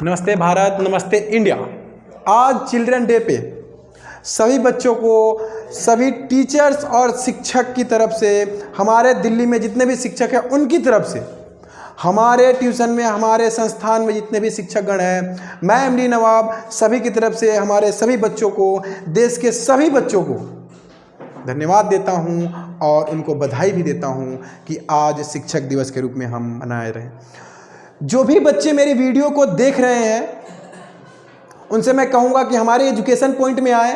नमस्ते भारत, नमस्ते इंडिया। आज चिल्ड्रन डे पे सभी बच्चों को, सभी टीचर्स और शिक्षक की तरफ से, हमारे दिल्ली में जितने भी शिक्षक हैं उनकी तरफ से, हमारे ट्यूशन में, हमारे संस्थान में जितने भी शिक्षकगण हैं, मैं एमडी नवाब, सभी की तरफ से हमारे सभी बच्चों को, देश के सभी बच्चों को धन्यवाद देता हूं और उनको बधाई भी देता हूं कि आज शिक्षक दिवस के रूप में हम मनाए रहे। जो भी बच्चे मेरी वीडियो को देख रहे हैं उनसे मैं कहूंगा कि हमारे एजुकेशन पॉइंट में आए,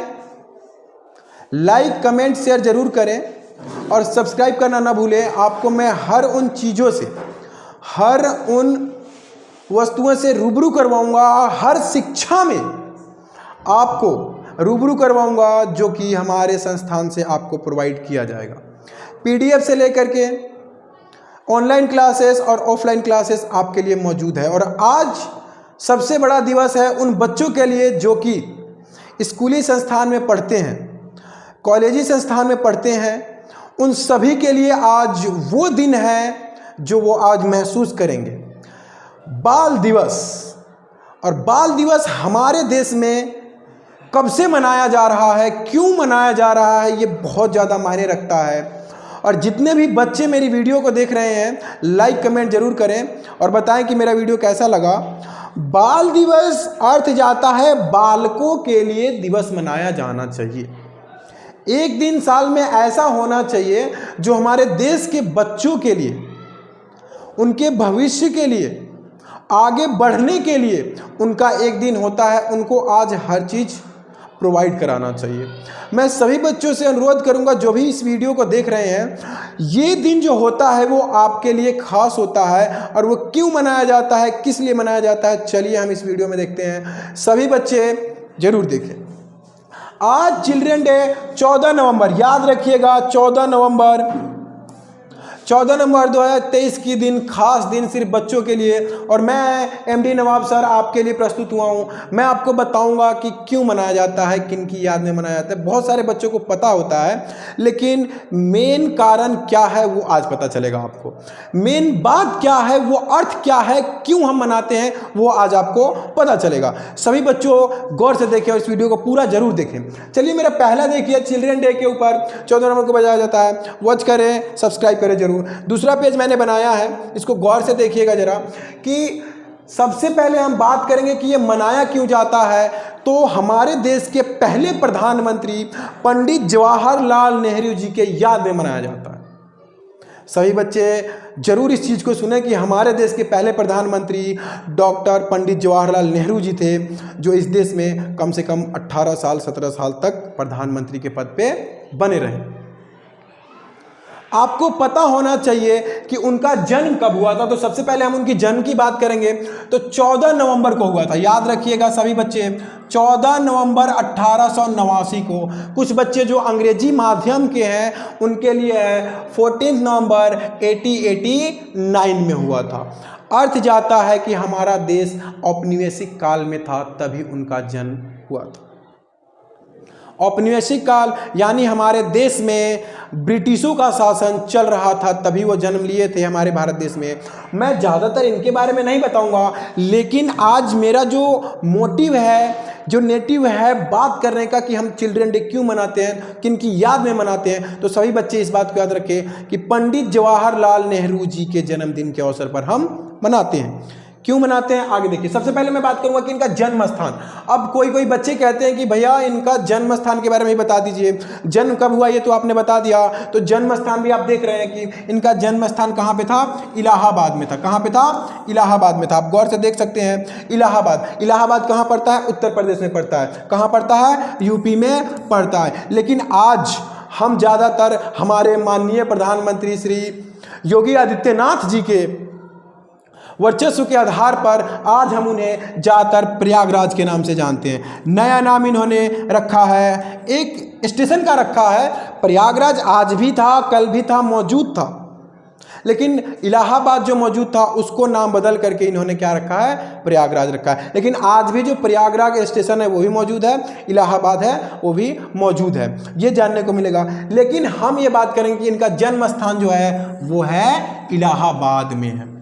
लाइक कमेंट शेयर जरूर करें और सब्सक्राइब करना ना भूलें। आपको मैं हर उन चीज़ों से, हर उन वस्तुओं से रूबरू करवाऊंगा और हर शिक्षा में आपको रूबरू करवाऊंगा जो कि हमारे संस्थान से आपको प्रोवाइड किया जाएगा। पीडीएफ से लेकर के ऑनलाइन क्लासेस और ऑफलाइन क्लासेस आपके लिए मौजूद है। और आज सबसे बड़ा दिवस है उन बच्चों के लिए जो कि स्कूली संस्थान में पढ़ते हैं, कॉलेजी संस्थान में पढ़ते हैं। उन सभी के लिए आज वो दिन है जो वो आज महसूस करेंगे, बाल दिवस। और बाल दिवस हमारे देश में कब से मनाया जा रहा है, क्यों मनाया जा रहा है, ये बहुत ज़्यादा मायने रखता है। और जितने भी बच्चे मेरी वीडियो को देख रहे हैं, लाइक कमेंट जरूर करें और बताएं कि मेरा वीडियो कैसा लगा। बाल दिवस अर्थ जाता है बालकों के लिए दिवस मनाया जाना चाहिए। एक दिन साल में ऐसा होना चाहिए जो हमारे देश के बच्चों के लिए, उनके भविष्य के लिए, आगे बढ़ने के लिए उनका एक दिन होता है। उनको आज हर चीज़ प्रोवाइड कराना चाहिए। मैं सभी बच्चों से अनुरोध करूंगा जो भी इस वीडियो को देख रहे हैं, ये दिन जो होता है वो आपके लिए खास होता है। और वो क्यों मनाया जाता है, किस लिए मनाया जाता है, चलिए हम इस वीडियो में देखते हैं। सभी बच्चे जरूर देखें। आज चिल्ड्रन डे 14 नवंबर, याद रखिएगा 14 नवंबर 2023 की दिन, खास दिन सिर्फ बच्चों के लिए। और मैं एमडी नवाब सर आपके लिए प्रस्तुत हुआ हूँ। मैं आपको बताऊंगा कि क्यों मनाया जाता है, किन की याद में मनाया जाता है। बहुत सारे बच्चों को पता होता है, लेकिन मेन कारण क्या है वो आज पता चलेगा आपको। मेन बात क्या है, वो अर्थ क्या है, क्यों हम मनाते हैं, वो आज आपको पता चलेगा। सभी बच्चों गौर से देखें और इस वीडियो को पूरा जरूर देखें। चलिए मेरा पहला देखिए, चिल्ड्रन डे के ऊपर 14 नवंबर को बजाया जाता है। वॉच करें, सब्सक्राइब करें जरूर। दूसरा पेज मैंने बनाया है, इसको गौर से देखिएगा जरा, कि सबसे पहले हम बात करेंगे कि ये मनाया क्यों जाता है। तो हमारे देश के पहले प्रधानमंत्री पंडित जवाहरलाल नेहरू जी के याद में मनाया जाता है। सभी बच्चे जरूर इस चीज़ को सुने कि हमारे देश के पहले प्रधानमंत्री डॉक्टर पंडित जवाहरलाल नेहरू जी थे, जो इस देश में कम से कम 18 साल 17 साल तक प्रधानमंत्री के पद पे बने रहे। आपको पता होना चाहिए कि उनका जन्म कब हुआ था। तो सबसे पहले हम उनकी जन्म की बात करेंगे तो 14 नवंबर को हुआ था। याद रखिएगा सभी बच्चे, 14 नवंबर 1889 को। कुछ बच्चे जो अंग्रेजी माध्यम के हैं उनके लिए 14 नवंबर 1889 में हुआ था। अर्थ जाता है कि हमारा देश औपनिवेशिक काल में था, तभी उनका जन्म हुआ था। औपनिवेशिक काल यानी हमारे देश में ब्रिटिशों का शासन चल रहा था, तभी वो जन्म लिए थे हमारे भारत देश में। मैं ज़्यादातर इनके बारे में नहीं बताऊंगा, लेकिन आज मेरा जो मोटिव है, जो नेटिव है बात करने का कि हम चिल्ड्रन डे क्यों मनाते हैं, किन की याद में मनाते हैं, तो सभी बच्चे इस बात को याद रखें कि पंडित जवाहरलाल नेहरू जी के जन्मदिन के अवसर पर हम मनाते हैं। क्यों मनाते हैं आगे देखिए। सबसे पहले मैं बात करूंगा कि इनका जन्म स्थान। अब कोई बच्चे कहते हैं कि भैया इनका जन्म स्थान के बारे में भी बता दीजिए, जन्म कब हुआ ये तो आपने बता दिया, तो जन्म स्थान भी आप देख रहे हैं कि इनका जन्म स्थान कहाँ पे था, इलाहाबाद में था। कहाँ पे था, इलाहाबाद में था। आप गौर से देख सकते हैं इलाहाबाद। इलाहाबाद कहाँ पड़ता है, उत्तर प्रदेश में पड़ता है। कहाँ पड़ता है, यूपी में पड़ता है। लेकिन आज हम ज़्यादातर हमारे माननीय प्रधानमंत्री श्री योगी आदित्यनाथ जी के वर्चस्व के आधार पर आज हम उन्हें ज़्यादातर प्रयागराज के नाम से जानते हैं। नया नाम इन्होंने रखा है, एक स्टेशन का रखा है। प्रयागराज आज भी था, कल भी था, मौजूद था, लेकिन इलाहाबाद जो मौजूद था उसको नाम बदल करके इन्होंने क्या रखा है, प्रयागराज रखा है। लेकिन आज भी जो प्रयागराज स्टेशन है वो भी मौजूद है, इलाहाबाद है वो भी मौजूद है, ये जानने को मिलेगा। लेकिन हम ये बात करेंगे कि इनका जन्म स्थान जो है वो है इलाहाबाद में है।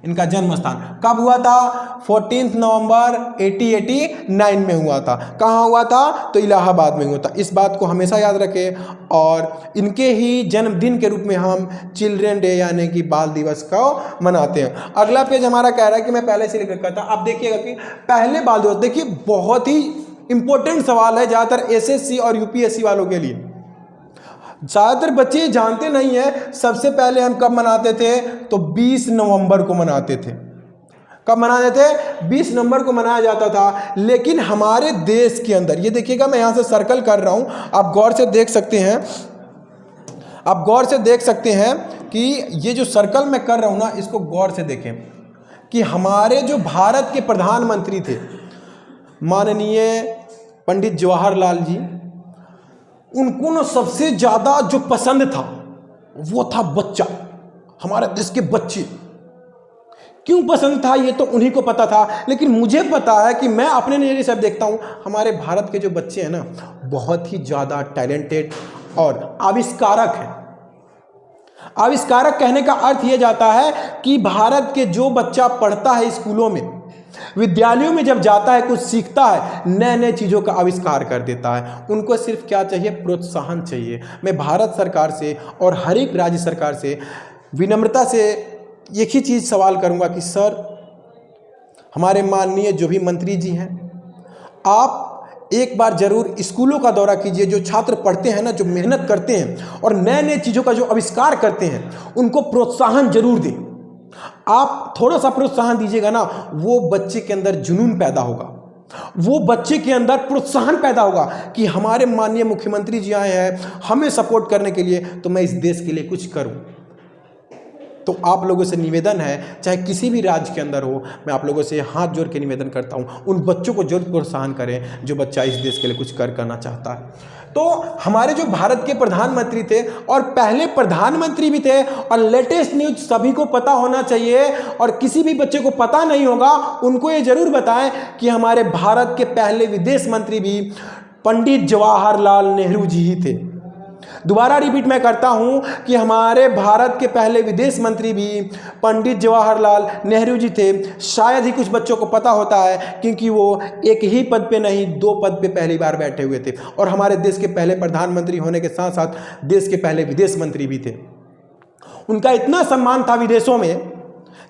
इनका जन्म स्थान। कब हुआ था? 14 नवंबर 1889 में हुआ था। कहाँ हुआ था? तो इलाहाबाद में हुआ था। इस बात को हमेशा याद रखें और इनके ही जन्मदिन के रूप में हम चिल्ड्रन डे यानी कि बाल दिवस को मनाते हैं। अगला पेज हमारा कह रहा है कि मैं पहले से लिख रखा था, अब देखिएगा कि पहले बाल दिवस, देखिए बहुत ही इंपॉर्टेंट सवाल है ज़्यादातर एसएससी और यूपीएससी वालों के लिए। ज़्यादातर बच्चे जानते नहीं है सबसे पहले हम कब मनाते थे, तो 20 नवंबर को मनाते थे। कब मनाते थे? 20 नवंबर को मनाया जाता था। लेकिन हमारे देश के अंदर, ये देखिएगा मैं यहाँ से सर्कल कर रहा हूँ, आप गौर से देख सकते हैं, आप गौर से देख सकते हैं कि ये जो सर्कल मैं कर रहा हूँ ना, इसको गौर से देखें कि हमारे जो भारत के प्रधानमंत्री थे माननीय पंडित जवाहरलाल जी, उनको ना सबसे ज़्यादा जो पसंद था वो था बच्चा, हमारे देश के बच्चे। क्यों पसंद था ये तो उन्हीं को पता था, लेकिन मुझे पता है कि मैं अपने नज़रिए से देखता हूँ हमारे भारत के जो बच्चे हैं ना, बहुत ही ज़्यादा टैलेंटेड और आविष्कारक हैं। आविष्कारक कहने का अर्थ ये जाता है कि भारत के जो बच्चा पढ़ता है स्कूलों में, विद्यालयों में जब जाता है, कुछ सीखता है, नए नए चीज़ों का आविष्कार कर देता है। उनको सिर्फ क्या चाहिए? प्रोत्साहन चाहिए। मैं भारत सरकार से और हर एक राज्य सरकार से विनम्रता से एक ही चीज़ सवाल करूंगा कि सर, हमारे माननीय जो भी मंत्री जी हैं, आप एक बार जरूर स्कूलों का दौरा कीजिए। जो छात्र पढ़ते हैं ना, जो मेहनत करते हैं और नए नए चीज़ों का जो आविष्कार करते हैं, उनको प्रोत्साहन जरूर दें। आप थोड़ा सा प्रोत्साहन दीजिएगा ना, वो बच्चे के अंदर जुनून पैदा होगा, वो बच्चे के अंदर प्रोत्साहन पैदा होगा कि हमारे माननीय मुख्यमंत्री जी आए हैं हमें सपोर्ट करने के लिए, तो मैं इस देश के लिए कुछ करूं। तो आप लोगों से निवेदन है, चाहे किसी भी राज्य के अंदर हो, मैं आप लोगों से हाथ जोड़ के निवेदन करता हूं, उन बच्चों को जरूर प्रोत्साहन करें जो बच्चा इस देश के लिए कुछ करना चाहता है। तो हमारे जो भारत के प्रधानमंत्री थे और पहले प्रधानमंत्री भी थे, और लेटेस्ट न्यूज सभी को पता होना चाहिए, और किसी भी बच्चे को पता नहीं होगा उनको ये जरूर बताएं कि हमारे भारत के पहले विदेश मंत्री भी पंडित जवाहरलाल नेहरू जी ही थे। दोबारा रिपीट मैं करता हूं कि हमारे भारत के पहले विदेश मंत्री भी पंडित जवाहरलाल नेहरू जी थे। शायद ही कुछ बच्चों को पता होता है, क्योंकि वो एक ही पद पे नहीं, 2 पद पे पहली बार बैठे हुए थे, और हमारे देश के पहले प्रधानमंत्री होने के साथ साथ देश के पहले विदेश मंत्री भी थे। उनका इतना सम्मान था विदेशों में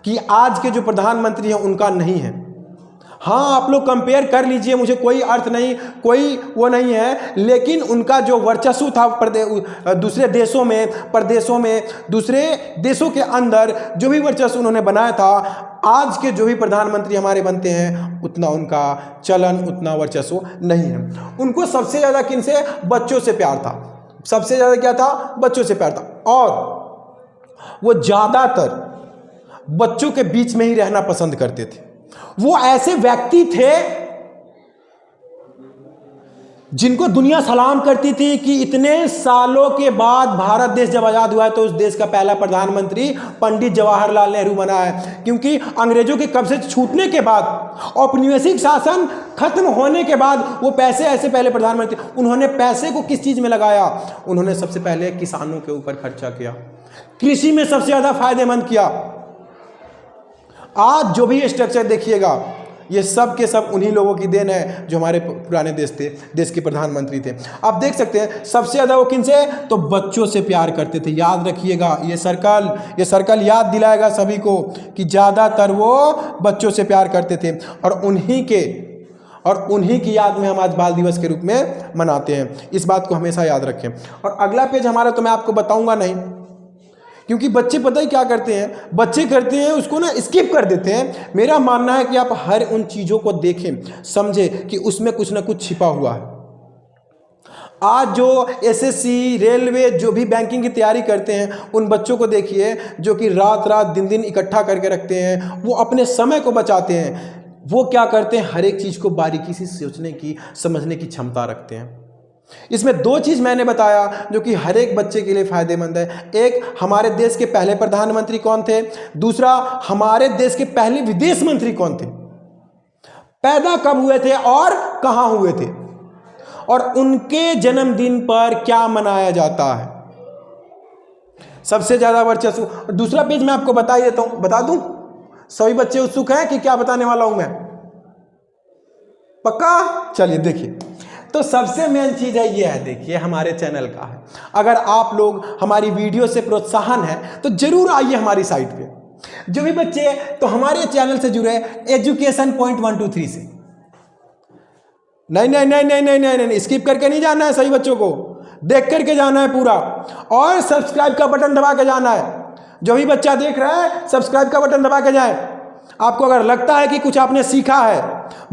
कि आज के जो प्रधानमंत्री हैं उनका नहीं है। हाँ, आप लोग कंपेयर कर लीजिए, मुझे कोई अर्थ नहीं, कोई वो नहीं है, लेकिन उनका जो वर्चस्व था दूसरे देशों में, प्रदेशों में, दूसरे देशों के अंदर जो भी वर्चस्व उन्होंने बनाया था, आज के जो भी प्रधानमंत्री हमारे बनते हैं उतना उनका चलन, उतना वर्चस्व नहीं है। उनको सबसे ज़्यादा किनसे? बच्चों से प्यार था। सबसे ज़्यादा क्या था? बच्चों से प्यार था, और वो ज़्यादातर बच्चों के बीच में ही रहना पसंद करते थे। वो ऐसे व्यक्ति थे जिनको दुनिया सलाम करती थी कि इतने सालों के बाद भारत देश जब आज़ाद हुआ है तो उस देश का पहला प्रधानमंत्री पंडित जवाहरलाल नेहरू बना है। क्योंकि अंग्रेजों के कब्जे से छूटने के बाद, औपनिवेशिक शासन खत्म होने के बाद, वो पैसे ऐसे पहले प्रधानमंत्री, उन्होंने पैसे को किस चीज़ में लगाया? उन्होंने सबसे पहले किसानों के ऊपर खर्चा किया, कृषि में सबसे ज़्यादा फायदेमंद किया। आज जो भी स्ट्रक्चर देखिएगा, ये सब के सब उन्हीं लोगों की देन है जो हमारे पुराने देश के प्रधानमंत्री थे। आप देख सकते हैं सबसे ज़्यादा वो किनसे? तो बच्चों से प्यार करते थे। याद रखिएगा, ये सर्कल याद दिलाएगा सभी को कि ज़्यादातर वो बच्चों से प्यार करते थे, और उन्हीं की याद में हम आज बाल दिवस के रूप में मनाते हैं। इस बात को हमेशा याद रखें। और अगला पेज हमारा तो मैं आपको बताऊँगा नहीं, क्योंकि बच्चे पता ही क्या करते हैं, बच्चे करते हैं उसको ना स्किप कर देते हैं। मेरा मानना है कि आप हर उन चीज़ों को देखें, समझें कि उसमें कुछ ना कुछ छिपा हुआ है। आज जो एसएससी, रेलवे, जो भी बैंकिंग की तैयारी करते हैं, उन बच्चों को देखिए जो कि रात रात दिन दिन इकट्ठा करके रखते हैं, वो अपने समय को बचाते हैं। वो क्या करते हैं? हर एक चीज़ को बारीकी से सोचने की, समझने की क्षमता रखते हैं। इसमें 2 चीज़ मैंने बताया जो कि हर एक बच्चे के लिए फ़ायदेमंद है। एक, हमारे देश के पहले प्रधानमंत्री कौन थे, दूसरा हमारे देश के पहले विदेश मंत्री कौन थे, पैदा कब हुए थे और कहाँ हुए थे, और उनके जन्मदिन पर क्या मनाया जाता है। सबसे ज़्यादा वर्चस्व। दूसरा पेज मैं आपको बता दूं, सभी बच्चे उत्सुक हैं कि क्या बताने वाला हूं मैं? पक्का? चलिए देखिए, तो सबसे मेन चीज है ये है, देखिए हमारे चैनल का है। अगर आप लोग हमारी वीडियो से प्रोत्साहन है तो जरूर आइए हमारी साइट पे। जो भी बच्चे तो हमारे चैनल से जुड़े एजुकेशन पॉइंट 1 2 3 से, नहीं नहीं नहीं नहीं नहीं नहीं नहीं, स्किप करके नहीं जाना है, सही बच्चों को देख करके जाना है पूरा, और सब्सक्राइब का बटन दबा के जाना है। जो भी बच्चा देख रहा है सब्सक्राइब का बटन दबा के जाए। आपको अगर लगता है कि कुछ आपने सीखा है,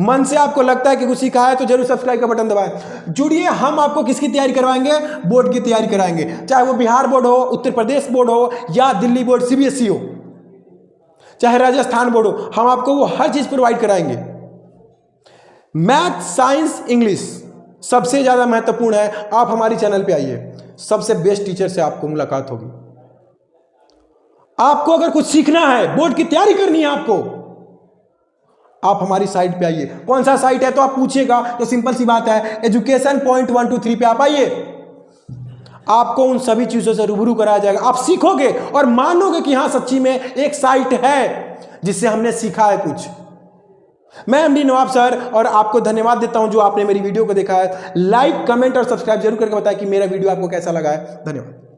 मन से आपको लगता है कि कुछ सीखा है, तो जरूर सब्सक्राइब का बटन दबाएं। जुड़िए, हम आपको किसकी तैयारी करवाएंगे? बोर्ड की तैयारी कराएंगे, चाहे वो बिहार बोर्ड हो, उत्तर प्रदेश बोर्ड हो, या दिल्ली बोर्ड सीबीएसई हो, चाहे राजस्थान बोर्ड हो, हम आपको वो हर चीज प्रोवाइड कराएंगे। मैथ, साइंस, इंग्लिश सबसे ज्यादा महत्वपूर्ण है। आप हमारी चैनल पे आइए, सबसे बेस्ट टीचर से आपको मुलाकात होगी। आपको अगर कुछ सीखना है, बोर्ड की तैयारी करनी है आपको, आप हमारी साइट पे आइए। कौन सा साइट है तो आप पूछिएगा, तो सिंपल सी बात है, एजुकेशन पॉइंट 1 2 3 पे आप आइए। आपको उन सभी चीजों से रूबरू कराया जाएगा। आप सीखोगे और मानोगे कि हाँ सच्ची में एक साइट है जिससे हमने सीखा है कुछ। मैं एमडी नवाब सर, और आपको धन्यवाद देता हूं जो आपने मेरी वीडियो को देखा है। लाइक, कमेंट और सब्सक्राइब जरूर करके बताएं कि मेरा वीडियो आपको कैसा लगा है। धन्यवाद।